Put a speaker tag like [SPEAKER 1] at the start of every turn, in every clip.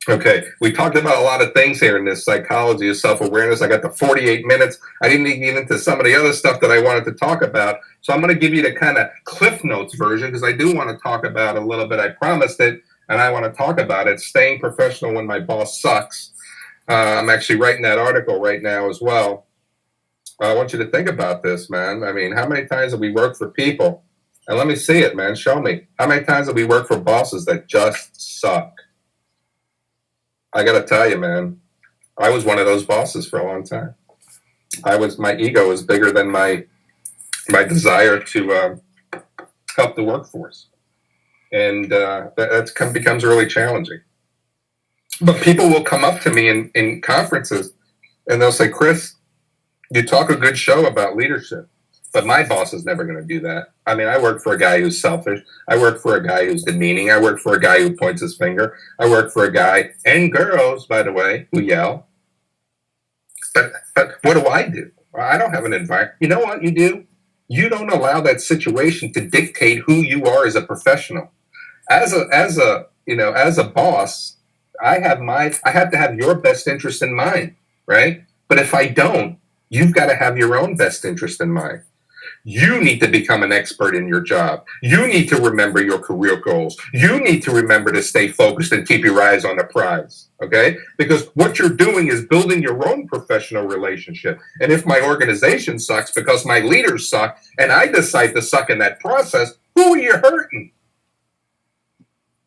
[SPEAKER 1] Okay, we talked about a lot of things here in this psychology of self-awareness. I got the 48 minutes. I didn't even get into some of the other stuff that I wanted to talk about. So I'm going to give you the kind of Cliff Notes version because I do want to talk about a little bit. I promised it, and I want to talk about it. Staying professional when my boss sucks. I'm actually writing that article right now as well. I want you to think about this, man. I mean, how many times have we worked for people? And let me see it, man. Show me. How many times have we worked for bosses that just suck? I got to tell you, man, I was one of those bosses for a long time. My ego was bigger than my desire to help the workforce, and becomes really challenging. But people will come up to me in conferences, and they'll say, "Chris, you talk a good show about leadership, but my boss is never going to do that. I mean, I work for a guy who's selfish. I work for a guy who's demeaning. I work for a guy who points his finger. I work for a guy, and girls, by the way, who yell. But what do I do? I don't have an environment. You know what you do? You don't allow that situation to dictate who you are as a professional. As a boss, I have to have your best interest in mind, right? But if I don't, you've got to have your own best interest in mind. You need to become an expert in your job. You need to remember your career goals. You need to remember to stay focused and keep your eyes on the prize, okay? Because what you're doing is building your own professional relationship. And if my organization sucks because my leaders suck and I decide to suck in that process, who are you hurting?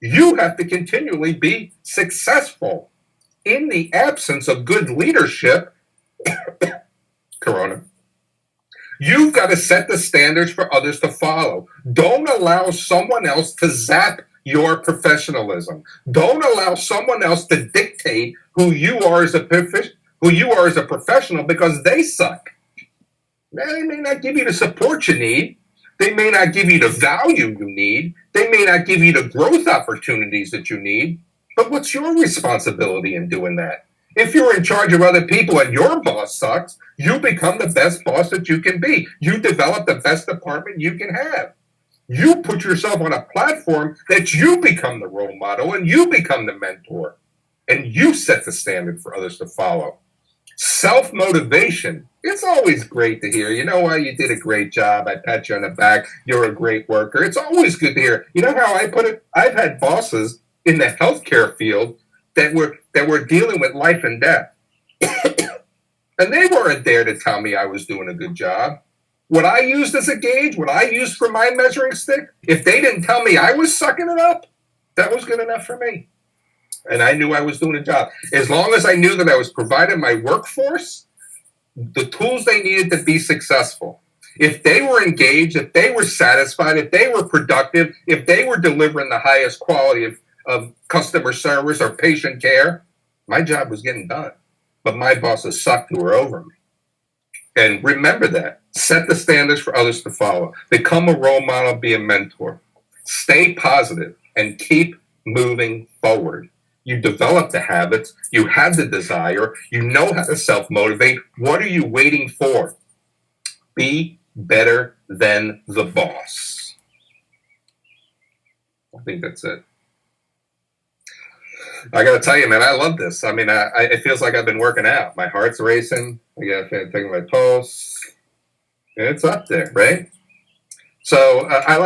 [SPEAKER 1] You have to continually be successful. In the absence of good leadership, Corona, you've got to set the standards for others to follow. Don't allow someone else to zap your professionalism. Don't allow someone else to dictate who you are as a professional because they suck. They may not give you the support you need. They may not give you the value you need. They may not give you the growth opportunities that you need. But what's your responsibility in doing that? If you're in charge of other people and your boss sucks, you become the best boss that you can be. You develop the best department you can have. You put yourself on a platform that you become the role model and you become the mentor. And you set the standard for others to follow. Self-motivation. It's always great to hear, you know what, you did a great job. I pat you on the back. You're a great worker. It's always good to hear. You know how I put it? I've had bosses in the healthcare field that were dealing with life and death. And they weren't there to tell me I was doing a good job. What I used as a gauge, what I used for my measuring stick, if they didn't tell me I was sucking it up, that was good enough for me. And I knew I was doing a job. As long as I knew that I was providing my workforce the tools they needed to be successful. If they were engaged, if they were satisfied, if they were productive, if they were delivering the highest quality of customer service or patient care, my job was getting done. But my bosses sucked who were over me. And remember that. Set the standards for others to follow. Become a role model, be a mentor. Stay positive and keep moving forward. You develop the habits, you have the desire, you know how to self-motivate. What are you waiting for? Be better than the boss. I think that's it. I got to tell you, man, I love this. I mean, it feels like I've been working out. My heart's racing. I got to take my pulse. It's up there, right? So I like